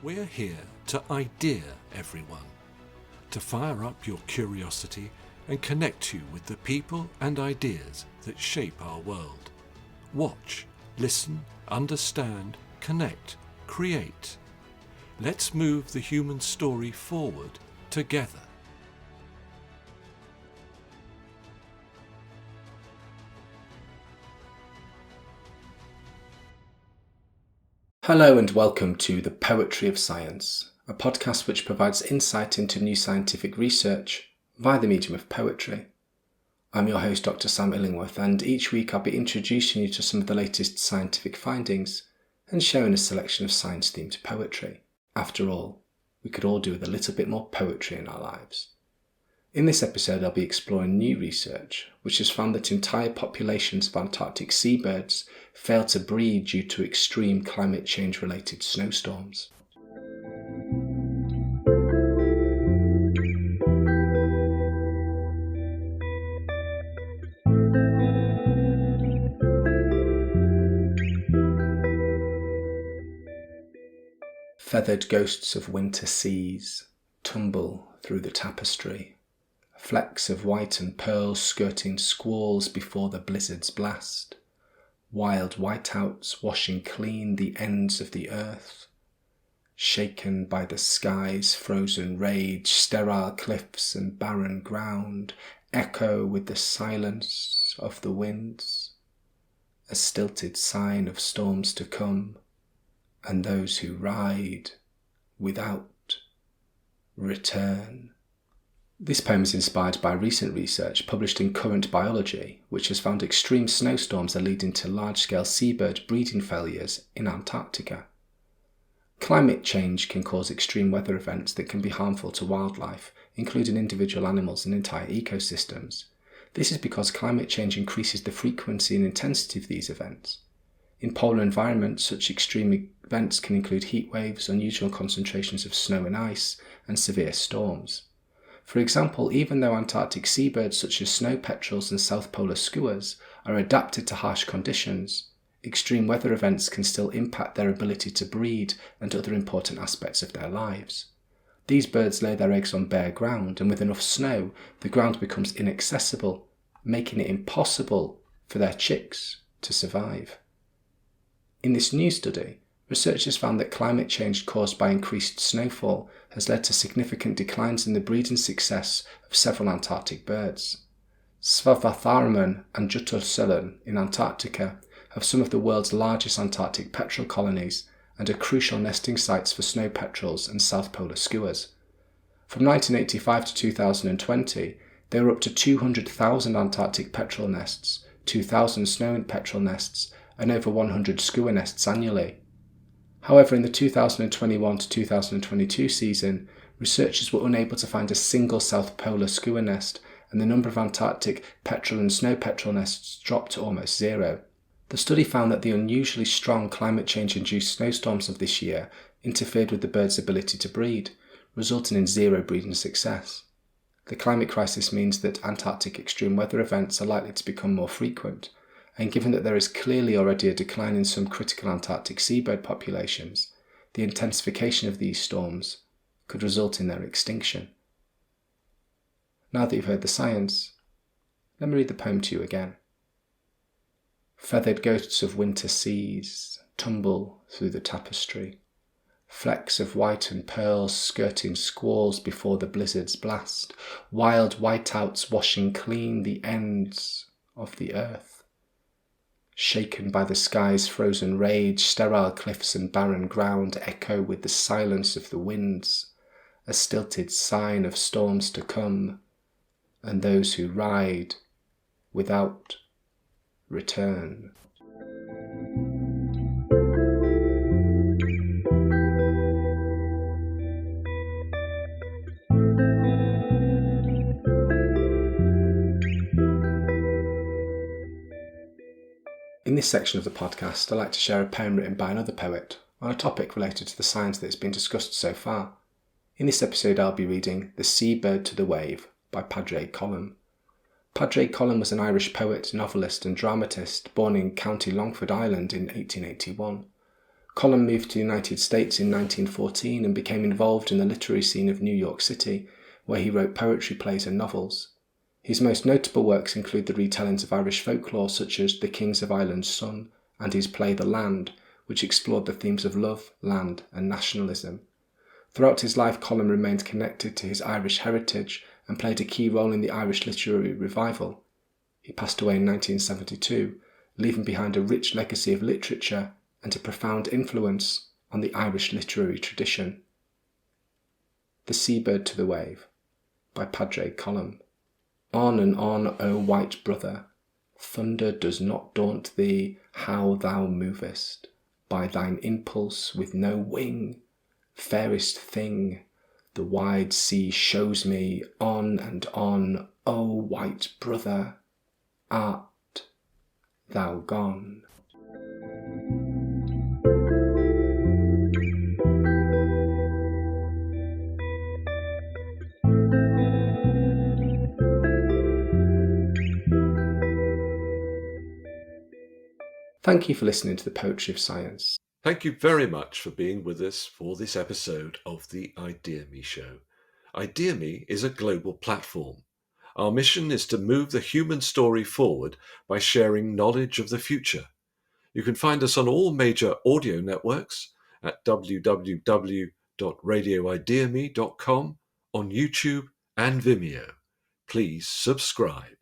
We're here to idea everyone, to fire up your curiosity and connect you with the people and ideas that shape our world. Watch, listen, understand, connect, create. Let's move the human story forward together. Hello and welcome to The Poetry of Science, a podcast which provides insight into new scientific research via the medium of poetry. I'm your host, Dr. Sam Illingworth, and each week I'll be introducing you to some of the latest scientific findings and sharing a selection of science-themed poetry. After all, we could all do with a little bit more poetry in our lives. In this episode, I'll be exploring new research, which has found that entire populations of Antarctic seabirds fail to breed due to extreme climate change-related snowstorms. Feathered ghosts of winter seas tumble through the tapestry. Flecks of white and pearl skirting squalls before the blizzard's blast. Wild whiteouts washing clean the ends of the earth. Shaken by the sky's frozen rage, sterile cliffs and barren ground echo with the silence of the winds. A stilted sign of storms to come, and those who ride without return. This poem is inspired by recent research published in Current Biology, which has found extreme snowstorms are leading to large-scale seabird breeding failures in Antarctica. Climate change can cause extreme weather events that can be harmful to wildlife, including individual animals and entire ecosystems. This is because climate change increases the frequency and intensity of these events. In polar environments, such extreme events can include heat waves, unusual concentrations of snow and ice, and severe storms. For example, even though Antarctic seabirds such as snow petrels and South Polar skuas are adapted to harsh conditions, extreme weather events can still impact their ability to breed and other important aspects of their lives. These birds lay their eggs on bare ground, and with enough snow, the ground becomes inaccessible, making it impossible for their chicks to survive. In this new study, researchers found that climate change caused by increased snowfall has led to significant declines in the breeding success of several Antarctic birds. Svavatharman and Juttersullen in Antarctica have some of the world's largest Antarctic petrel colonies and are crucial nesting sites for snow petrels and South Polar skuas. From 1985 to 2020, there were up to 200,000 Antarctic petrel nests, 2,000 snow petrel nests, and over 100 skua nests annually. However, in the 2021 to 2022 season, researchers were unable to find a single South Polar skua nest, and the number of Antarctic petrel and snow petrel nests dropped to almost zero. The study found that the unusually strong climate change-induced snowstorms of this year interfered with the birds' ability to breed, resulting in zero breeding success. The climate crisis means that Antarctic extreme weather events are likely to become more frequent, and given that there is clearly already a decline in some critical Antarctic seabird populations, the intensification of these storms could result in their extinction. Now that you've heard the science, let me read the poem to you again. Feathered ghosts of winter seas tumble through the tapestry. Flecks of white and pearl skirting squalls before the blizzard's blast. Wild whiteouts washing clean the ends of the earth. Shaken by the sky's frozen rage, sterile cliffs and barren ground echo with the silence of the winds, a stilted sign of storms to come, and those who ride without return. In this section of the podcast, I'd like to share a poem written by another poet on a topic related to the science that has been discussed so far. In this episode, I'll be reading The Seabird to the Wave by Padraig Colum. Padraig Colum was an Irish poet, novelist and dramatist born in County Longford, Ireland in 1881. Colm moved to the United States in 1914 and became involved in the literary scene of New York City, where he wrote poetry, plays and novels. His most notable works include the retellings of Irish folklore such as The Kings of Ireland's Son and his play The Land, which explored the themes of love, land and nationalism. Throughout his life, Colm remained connected to his Irish heritage and played a key role in the Irish literary revival. He passed away in 1972, leaving behind a rich legacy of literature and a profound influence on the Irish literary tradition. The Seabird to the Wave by Padraig Colm. On and on, O white brother, thunder does not daunt thee, how thou movest, by thine impulse with no wing. Fairest thing, the wide sea shows me, on and on, O white brother, art thou gone. Thank you for listening to the Poetry of Science. Thank you very much for being with us for this episode of the ideaXme show. ideaXme is a global platform. Our mission is to move the human story forward by sharing knowledge of the future. You can find us on all major audio networks at www.radioideaXme.com, on YouTube and Vimeo. Please subscribe.